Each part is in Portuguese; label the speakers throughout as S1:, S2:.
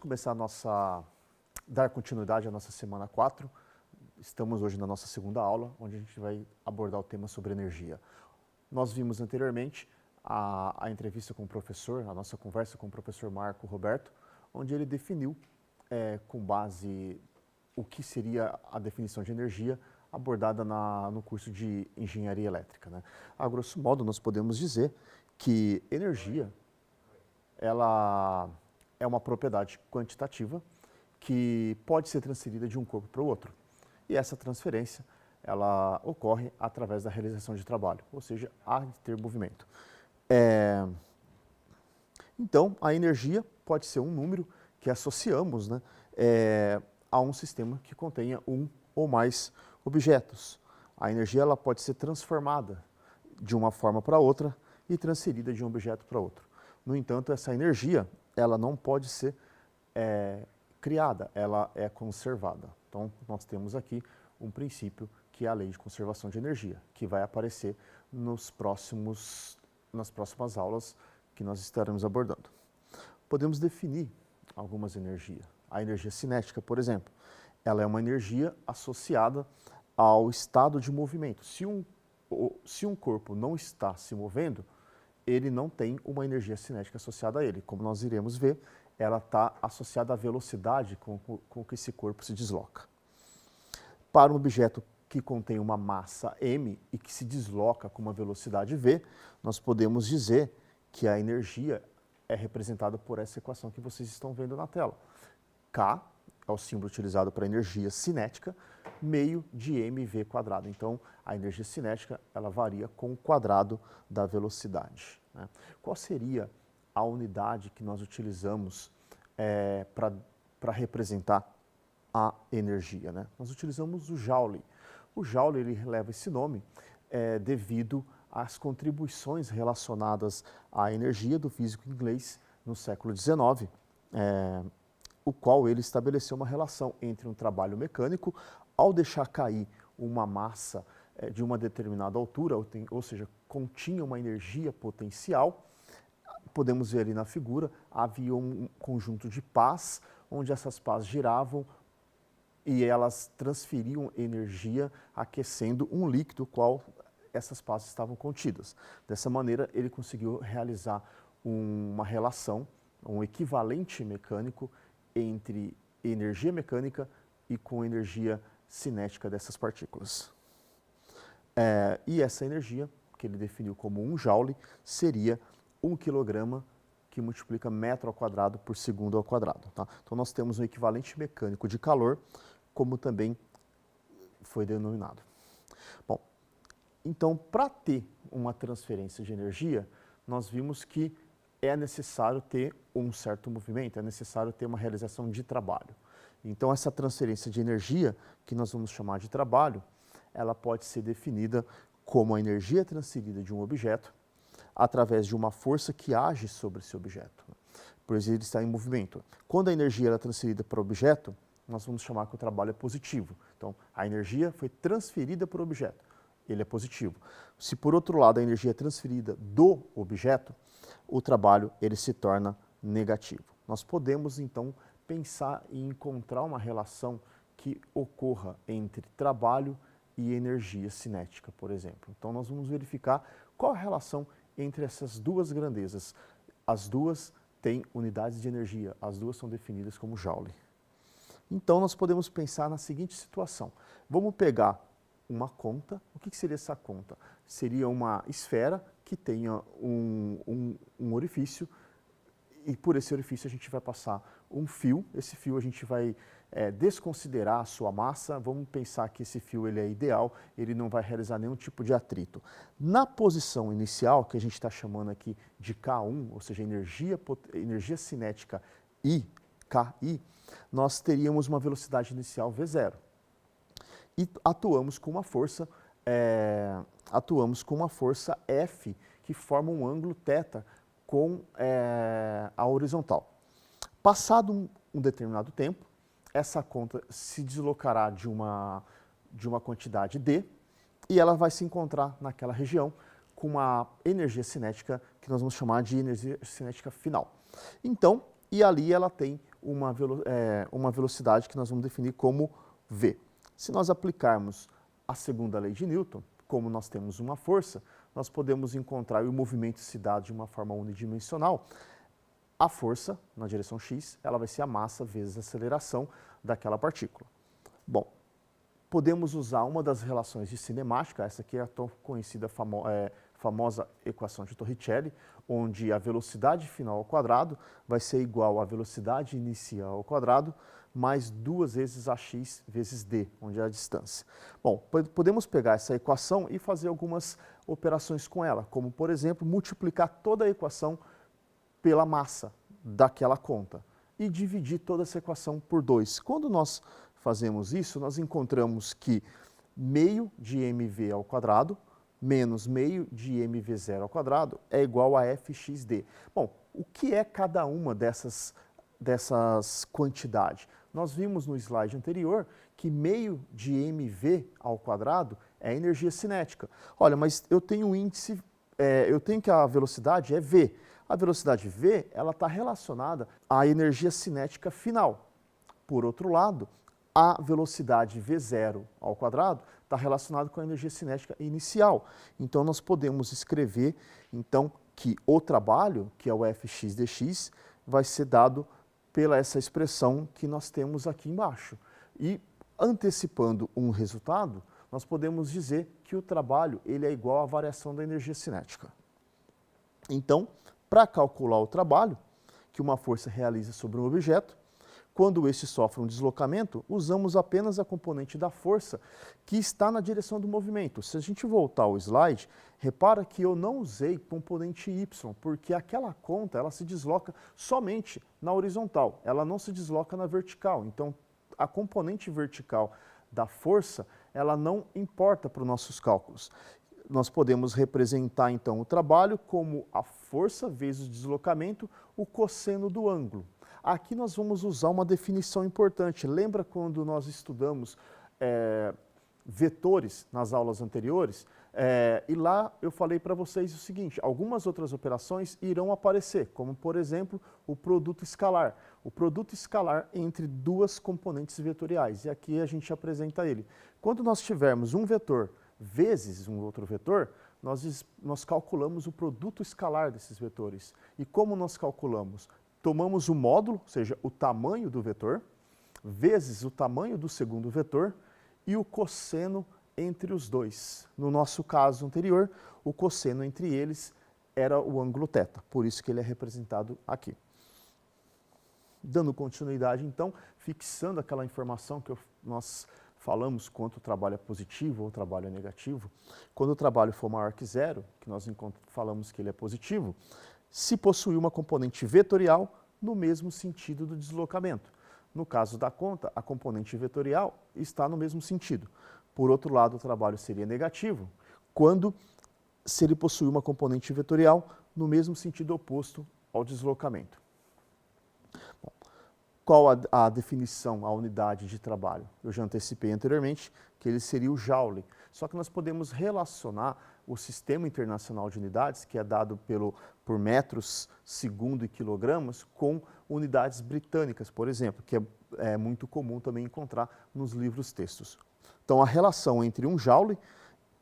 S1: começar dar continuidade à nossa semana 4. Estamos hoje na nossa segunda aula, onde a gente vai abordar o tema sobre energia. Nós vimos anteriormente a entrevista com o professor, a nossa conversa com o professor Marco Roberto, onde ele definiu, com base o que seria a definição de energia abordada no curso de engenharia elétrica, né? A grosso modo, nós podemos dizer que energia ela é uma propriedade quantitativa que pode ser transferida de um corpo para o outro. E essa transferência ela ocorre através da realização de trabalho, ou seja, há de ter movimento. Então, a energia pode ser um número que associamos, né, a um sistema que contenha um ou mais objetos. A energia ela pode ser transformada de uma forma para outra e transferida de um objeto para outro. No entanto, essa energia ela não pode ser criada, ela é conservada. Então, nós temos aqui um princípio que é a lei de conservação de energia, que vai aparecer nas próximas aulas que nós estaremos abordando. Podemos definir algumas energias. A energia cinética, por exemplo, ela é uma energia associada ao estado de movimento. Se um corpo não está se movendo, ele não tem uma energia cinética associada a ele. Como nós iremos ver, ela está associada à velocidade com que esse corpo se desloca. Para um objeto que contém uma massa m e que se desloca com uma velocidade v, nós podemos dizer que a energia é representada por essa equação que vocês estão vendo na tela. K é o símbolo utilizado para energia cinética, meio de mv². Então, a energia cinética ela varia com o quadrado da velocidade, né? Qual seria a unidade que nós utilizamos para representar a energia, né? Nós utilizamos o Joule. O Joule ele leva esse nome devido às contribuições relacionadas à energia do físico inglês no século XIX, o qual ele estabeleceu uma relação entre um trabalho mecânico, ao deixar cair uma massa de uma determinada altura, ou seja, continha uma energia potencial. Podemos ver ali na figura, havia um conjunto de pás, onde essas pás giravam e elas transferiam energia aquecendo um líquido qual essas pás estavam contidas. Dessa maneira, ele conseguiu realizar uma relação, um equivalente mecânico entre energia mecânica e com energia cinética dessas partículas. E essa energia, que ele definiu como 1 joule, seria 1 quilograma que multiplica metro ao quadrado por segundo ao quadrado. Tá? Então, nós temos um equivalente mecânico de calor, como também foi denominado. Bom, então, para ter uma transferência de energia, nós vimos que é necessário ter um certo movimento, é necessário ter uma realização de trabalho. Então, essa transferência de energia, que nós vamos chamar de trabalho, ela pode ser definida como a energia transferida de um objeto através de uma força que age sobre esse objeto, pois ele está em movimento. Quando a energia é transferida para o objeto, nós vamos chamar que o trabalho é positivo. Então, a energia foi transferida para o objeto, ele é positivo. Se, por outro lado, a energia é transferida do objeto, o trabalho ele se torna negativo. Nós podemos, então, pensar em encontrar uma relação que ocorra entre trabalho e energia cinética, por exemplo. Então, nós vamos verificar qual a relação entre essas duas grandezas. As duas têm unidades de energia, as duas são definidas como Joule. Então, nós podemos pensar na seguinte situação. Vamos pegar uma conta. O que seria essa conta? Seria uma esfera que tenha um orifício, e por esse orifício a gente vai passar um fio. Esse fio a gente vai desconsiderar a sua massa. Vamos pensar que esse fio ele é ideal, ele não vai realizar nenhum tipo de atrito. Na posição inicial, que a gente está chamando aqui de K1, ou seja, energia cinética I, KI, nós teríamos uma velocidade inicial V0. E atuamos com uma força F, que forma um ângulo θ com a horizontal. Passado um determinado tempo, essa conta se deslocará de uma quantidade D e ela vai se encontrar naquela região com uma energia cinética que nós vamos chamar de energia cinética final. Então, e ali ela tem uma velocidade que nós vamos definir como V. Se nós aplicarmos a segunda lei de Newton, como nós temos uma força, nós podemos encontrar, e o movimento se dá de uma forma unidimensional, a força, na direção x, ela vai ser a massa vezes a aceleração daquela partícula. Bom, podemos usar uma das relações de cinemática, essa aqui é a tão conhecida famosa equação de Torricelli, onde a velocidade final ao quadrado vai ser igual à velocidade inicial ao quadrado, mais 2 vezes ax vezes d, onde é a distância. Bom, podemos pegar essa equação e fazer algumas operações com ela, como, por exemplo, multiplicar toda a equação pela massa daquela conta e dividir toda essa equação por 2. Quando nós fazemos isso, nós encontramos que meio de mv ao quadrado menos meio de mv0 ao quadrado é igual a fxd. Bom, o que é cada uma dessas quantidades? Nós vimos no slide anterior que meio de mv ao quadrado é energia cinética. Olha, mas eu tenho um índice, eu tenho que a velocidade é v. A velocidade v, ela está relacionada à energia cinética final. Por outro lado, a velocidade v0 ao quadrado está relacionada com a energia cinética inicial. Então, nós podemos escrever então, que o trabalho, que é o Fx dx, vai ser dado pela essa expressão que nós temos aqui embaixo. E, antecipando um resultado, nós podemos dizer que o trabalho ele é igual à variação da energia cinética. Então, para calcular o trabalho que uma força realiza sobre um objeto, quando este sofre um deslocamento, usamos apenas a componente da força que está na direção do movimento. Se a gente voltar ao slide, repara que eu não usei componente y, porque aquela conta ela se desloca somente na horizontal, ela não se desloca na vertical. Então, a componente vertical da força, ela não importa para os nossos cálculos. Nós podemos representar, então, o trabalho como a força vezes o deslocamento, o cosseno do ângulo. Aqui nós vamos usar uma definição importante. Lembra quando nós estudamos vetores nas aulas anteriores? E lá eu falei para vocês o seguinte, algumas outras operações irão aparecer, como, por exemplo, o produto escalar. O produto escalar entre duas componentes vetoriais, e aqui a gente apresenta ele. Quando nós tivermos um vetor vezes um outro vetor, nós calculamos o produto escalar desses vetores. E como nós calculamos? Tomamos o módulo, ou seja, o tamanho do vetor, vezes o tamanho do segundo vetor e o cosseno entre os dois. No nosso caso anterior, o cosseno entre eles era o ângulo θ, por isso que ele é representado aqui. Dando continuidade, então, fixando aquela informação que nós falamos quanto o trabalho é positivo ou o trabalho é negativo. Quando o trabalho for maior que zero, que nós falamos que ele é positivo, se possuir uma componente vetorial no mesmo sentido do deslocamento. No caso da conta, a componente vetorial está no mesmo sentido. Por outro lado, o trabalho seria negativo se ele possuir uma componente vetorial no mesmo sentido oposto ao deslocamento. Bom, qual a definição, a unidade de trabalho? Eu já antecipei anteriormente que ele seria o Joule. Só que nós podemos relacionar o Sistema Internacional de Unidades, que é dado por metros, segundo e quilogramas, com unidades britânicas, por exemplo, que é muito comum também encontrar nos livros textos. Então, a relação entre um Joule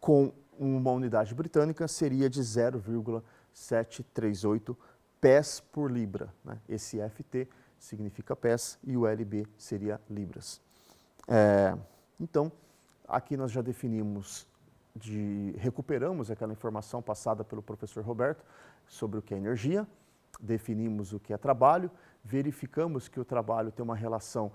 S1: com uma unidade britânica seria de 0,738 pés por libra, né? Esse FT significa pés e o LB seria libras. Então, aqui nós já definimos, recuperamos aquela informação passada pelo professor Roberto sobre o que é energia, definimos o que é trabalho, verificamos que o trabalho tem uma relação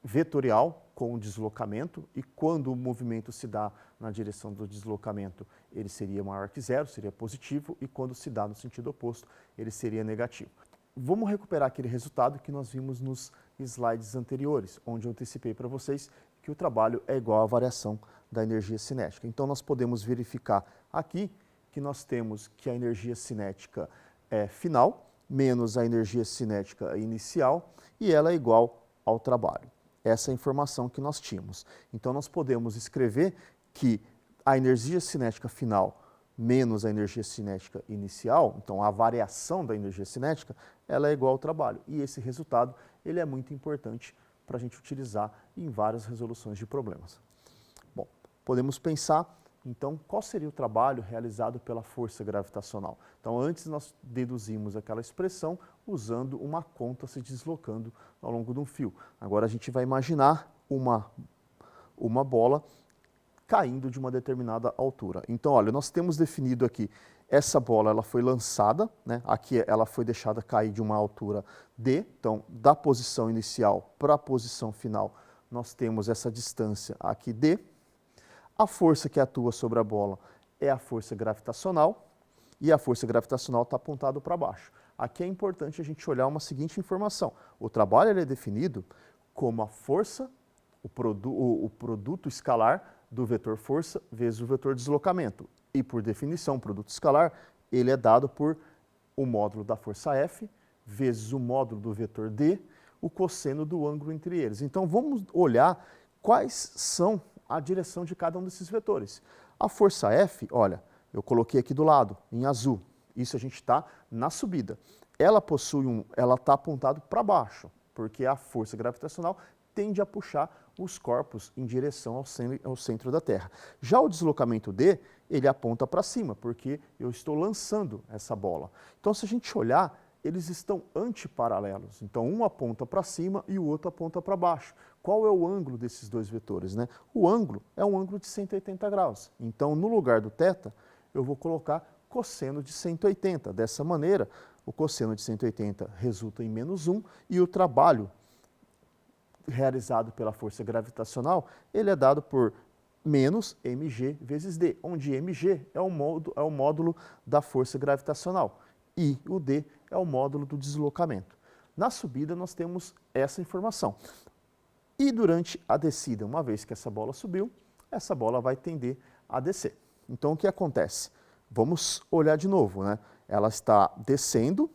S1: vetorial com o deslocamento e quando o movimento se dá na direção do deslocamento, ele seria maior que zero, seria positivo, e quando se dá no sentido oposto, ele seria negativo. Vamos recuperar aquele resultado que nós vimos nos slides anteriores, onde eu antecipei para vocês que o trabalho é igual à variação da energia cinética. Então, nós podemos verificar aqui que nós temos que a energia cinética é final, menos a energia cinética inicial, e ela é igual ao trabalho. Essa é a informação que nós tínhamos. Então, nós podemos escrever que a energia cinética final menos a energia cinética inicial, então a variação da energia cinética, ela é igual ao trabalho. E esse resultado ele é muito importante para a gente utilizar em várias resoluções de problemas. Bom, podemos pensar, então, qual seria o trabalho realizado pela força gravitacional? Então, antes nós deduzimos aquela expressão usando uma conta se deslocando ao longo de um fio. Agora a gente vai imaginar uma bola caindo de uma determinada altura. Então, olha, nós temos definido aqui, essa bola ela foi lançada, né? Aqui ela foi deixada cair de uma altura D, então da posição inicial para a posição final nós temos essa distância aqui D. A força que atua sobre a bola é a força gravitacional e a força gravitacional está apontada para baixo. Aqui é importante a gente olhar uma seguinte informação, o trabalho ele é definido como a força, o produto escalar do vetor força vezes o vetor deslocamento. E, por definição, o produto escalar, ele é dado por o módulo da força F vezes o módulo do vetor D, o cosseno do ângulo entre eles. Então, vamos olhar quais são a direção de cada um desses vetores. A força F, olha, eu coloquei aqui do lado, em azul. Isso a gente está na subida. Ela está apontado para baixo, porque a força gravitacional tende a puxar os corpos em direção ao centro da Terra. Já o deslocamento D, ele aponta para cima, porque eu estou lançando essa bola. Então, se a gente olhar, eles estão antiparalelos. Então, um aponta para cima e o outro aponta para baixo. Qual é o ângulo desses dois vetores, né? O ângulo é um ângulo de 180 graus. Então, no lugar do θ, eu vou colocar cosseno de 180. Dessa maneira, o cosseno de 180 resulta em -1 e o trabalho realizado pela força gravitacional, ele é dado por menos mg vezes d, onde mg é o módulo da força gravitacional e o d é o módulo do deslocamento. Na subida nós temos essa informação. E durante a descida, uma vez que essa bola subiu, essa bola vai tender a descer. Então o que acontece? Vamos olhar de novo, né? Ela está descendo,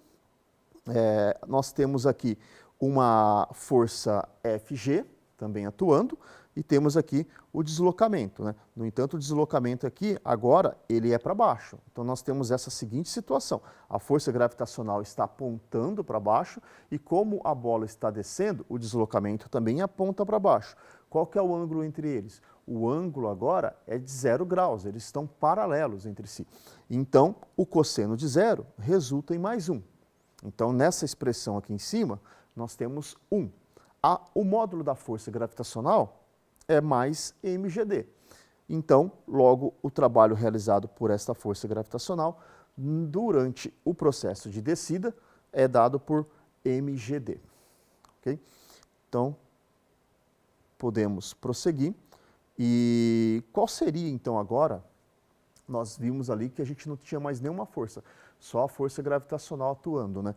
S1: nós temos aqui uma força Fg também atuando e temos aqui o deslocamento, né? No entanto, o deslocamento aqui agora ele é para baixo. Então nós temos essa seguinte situação, a força gravitacional está apontando para baixo e como a bola está descendo, o deslocamento também aponta para baixo. Qual que é o ângulo entre eles? O ângulo agora é de 0 graus, eles estão paralelos entre si. Então, o cosseno de 0 resulta em +1. Então, nessa expressão aqui em cima, nós temos 1. O módulo da força gravitacional é mais mgd. Então, logo, o trabalho realizado por esta força gravitacional durante o processo de descida é dado por mgd. Okay? Então, podemos prosseguir. E qual seria, então, agora? Nós vimos ali que a gente não tinha mais nenhuma força, só a força gravitacional atuando, né?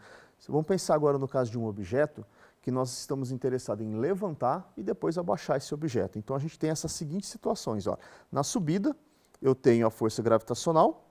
S1: Vamos pensar agora no caso de um objeto que nós estamos interessados em levantar e depois abaixar esse objeto. Então a gente tem essas seguintes situações, ó. Na subida, eu tenho a força gravitacional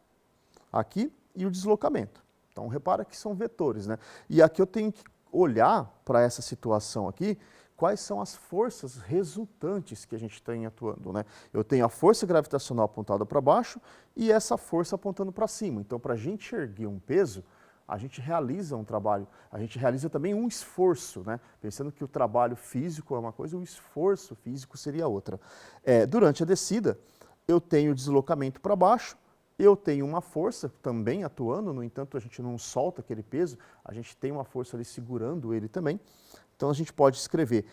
S1: aqui e o deslocamento. Então repara que são vetores, né? E aqui eu tenho que olhar para essa situação aqui, quais são as forças resultantes que a gente tem atuando, né? Eu tenho a força gravitacional apontada para baixo e essa força apontando para cima. Então, para a gente erguer um peso, a gente realiza um trabalho, a gente realiza também um esforço, né? Pensando que o trabalho físico é uma coisa, o esforço físico seria outra. Durante a descida, eu tenho deslocamento para baixo, eu tenho uma força também atuando, no entanto, a gente não solta aquele peso, a gente tem uma força ali segurando ele também. Então, a gente pode escrever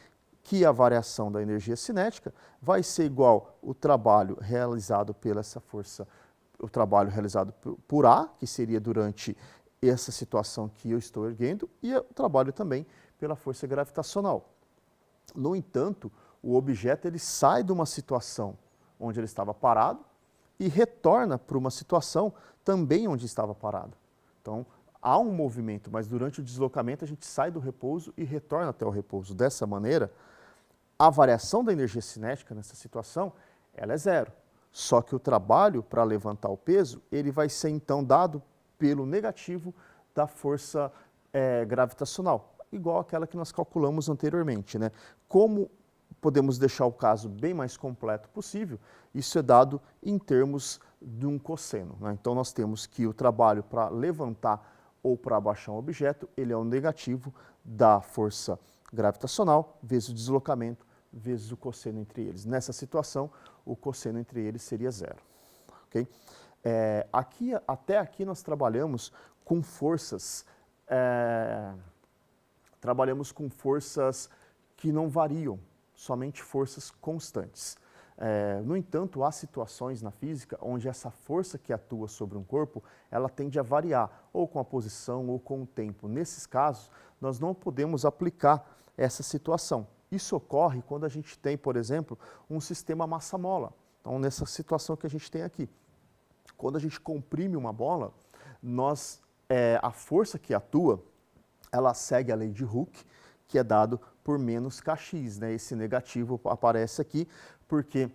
S1: que a variação da energia cinética vai ser igual ao trabalho realizado pela essa força, o trabalho realizado por A, que seria durante essa situação que eu estou erguendo, e o trabalho também pela força gravitacional. No entanto, o objeto ele sai de uma situação onde ele estava parado e retorna para uma situação também onde estava parado. Então, há um movimento, mas durante o deslocamento a gente sai do repouso e retorna até o repouso. Dessa maneira, a variação da energia cinética nessa situação, ela é 0. Só que o trabalho para levantar o peso, ele vai ser então dado pelo negativo da força gravitacional, igual àquela que nós calculamos anteriormente, né? Como podemos deixar o caso bem mais completo possível, isso é dado em termos de um cosseno, né? Então nós temos que o trabalho para levantar ou para abaixar um objeto, ele é o negativo da força gravitacional vezes o deslocamento vezes o cosseno entre eles. Nessa situação, o cosseno entre eles seria zero. Okay? Até aqui nós trabalhamos com forças que não variam, somente forças constantes. No entanto, há situações na física onde essa força que atua sobre um corpo, ela tende a variar, ou com a posição ou com o tempo. Nesses casos, nós não podemos aplicar essa situação. Isso ocorre quando a gente tem, por exemplo, um sistema massa-mola. Então, nessa situação que a gente tem aqui. Quando a gente comprime uma bola, a força que atua, ela segue a lei de Hooke, que é dado por menos kx, né? Esse negativo aparece aqui porque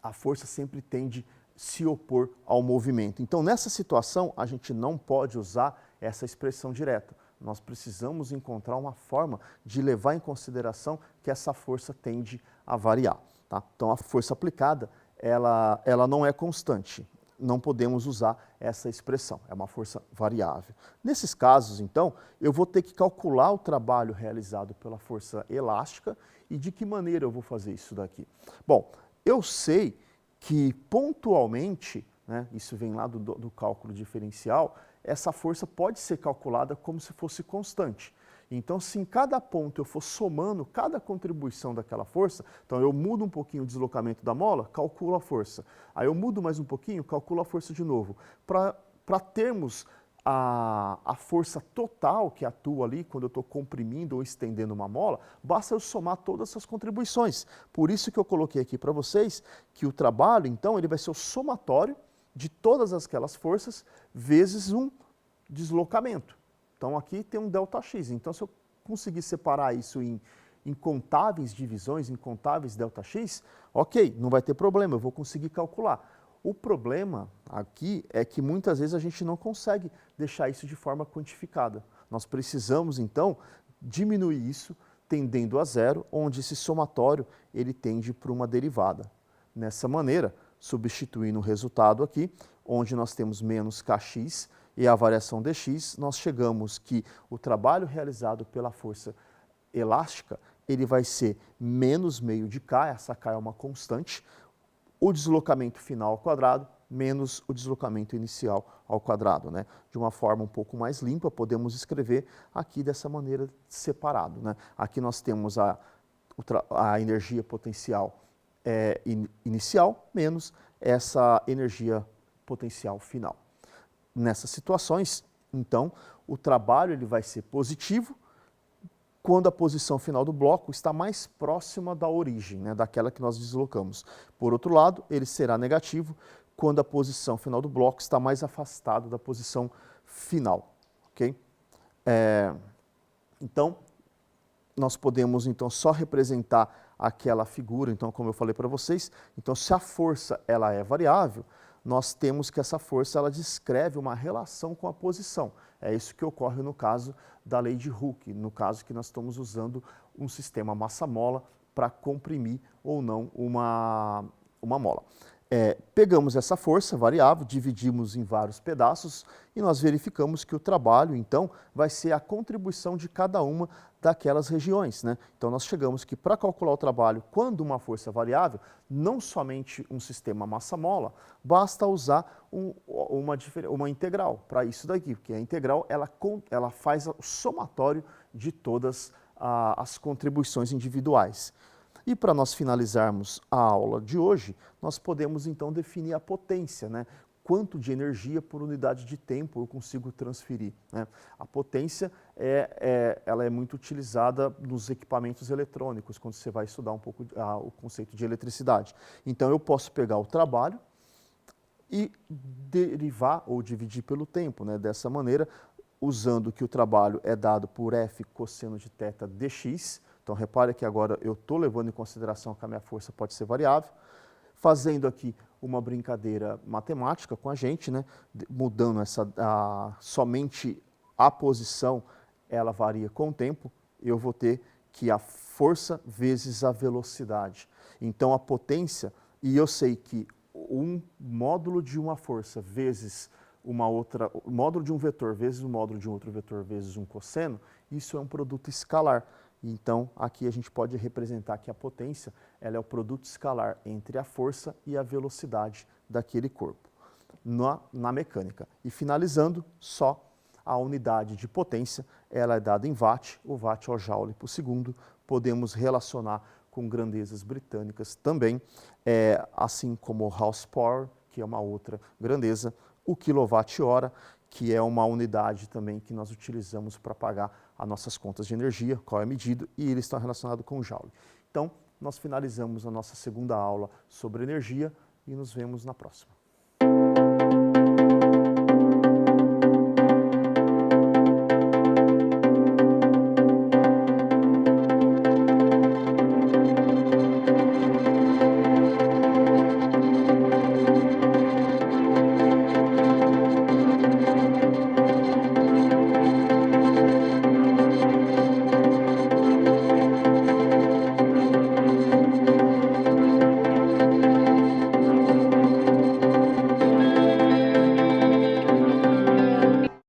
S1: a força sempre tende a se opor ao movimento. Então, nessa situação, a gente não pode usar essa expressão direta. Nós precisamos encontrar uma forma de levar em consideração que essa força tende a variar. Tá? Então, a força aplicada, ela não é constante. Não podemos usar essa expressão, é uma força variável. Nesses casos, então, eu vou ter que calcular o trabalho realizado pela força elástica e de que maneira eu vou fazer isso daqui. Bom, eu sei que pontualmente, né, isso vem lá do cálculo diferencial, essa força pode ser calculada como se fosse constante. Então, se em cada ponto eu for somando cada contribuição daquela força, então eu mudo um pouquinho o deslocamento da mola, calculo a força. Aí eu mudo mais um pouquinho, calculo a força de novo. Para termos a força total que atua ali quando eu estou comprimindo ou estendendo uma mola, basta eu somar todas essas contribuições. Por isso que eu coloquei aqui para vocês que o trabalho, então, ele vai ser o somatório de todas aquelas forças vezes um deslocamento. Então, aqui tem um ΔX. Então, se eu conseguir separar isso em incontáveis divisões, incontáveis ΔX, ok, não vai ter problema, eu vou conseguir calcular. O problema aqui é que muitas vezes a gente não consegue deixar isso de forma quantificada. Nós precisamos, então, diminuir isso tendendo a zero, onde esse somatório ele tende para uma derivada. Nessa maneira, substituindo o resultado aqui, onde nós temos menos kx, e a variação dx, nós chegamos que o trabalho realizado pela força elástica, ele vai ser menos meio de k, essa k é uma constante, o deslocamento final ao quadrado, menos o deslocamento inicial ao quadrado. Né? De uma forma um pouco mais limpa, podemos escrever aqui dessa maneira separado. Né? Aqui nós temos a energia potencial inicial, menos essa energia potencial final. Nessas situações, então, o trabalho ele vai ser positivo quando a posição final do bloco está mais próxima da origem, né, daquela que nós deslocamos. Por outro lado, ele será negativo quando a posição final do bloco está mais afastada da posição final. Okay? Então, nós podemos então só representar aquela figura, então, como eu falei para vocês, então se a força ela é variável, nós temos que essa força ela descreve uma relação com a posição. É isso que ocorre no caso da lei de Hooke, no caso que nós estamos usando um sistema massa-mola para comprimir ou não uma mola. Pegamos essa força variável, dividimos em vários pedaços e nós verificamos que o trabalho, então, vai ser a contribuição de cada uma daquelas regiões. Né? Então, nós chegamos que para calcular o trabalho, quando uma força variável, não somente um sistema massa-mola, basta usar uma integral para isso daqui, porque a integral ela faz o somatório de todas as contribuições individuais. E para nós finalizarmos a aula de hoje, nós podemos então definir a potência, né? Quanto de energia por unidade de tempo eu consigo transferir. Né? A potência ela é muito utilizada nos equipamentos eletrônicos, quando você vai estudar um pouco o conceito de eletricidade. Então eu posso pegar o trabalho e derivar ou dividir pelo tempo. Né? Dessa maneira, usando que o trabalho é dado por F cosseno de θ dx. Então, repare que agora eu estou levando em consideração que a minha força pode ser variável, fazendo aqui uma brincadeira matemática com a gente, né? Mudando somente a posição, ela varia com o tempo, eu vou ter que a força vezes a velocidade. Então, a potência, e eu sei que um módulo de uma força vezes o módulo de um vetor vezes o módulo de um outro vetor vezes um cosseno, isso é um produto escalar. Então, aqui a gente pode representar que a potência ela é o produto escalar entre a força e a velocidade daquele corpo na mecânica. E finalizando, só a unidade de potência, ela é dada em watt, o watt é o joule por segundo. Podemos relacionar com grandezas britânicas também, assim como o horsepower, que é uma outra grandeza, o quilowatt-hora, que é uma unidade também que nós utilizamos para pagar as nossas contas de energia, qual é a medida, e eles estão relacionados com o joule. Então, nós finalizamos a nossa segunda aula sobre energia e nos vemos na próxima.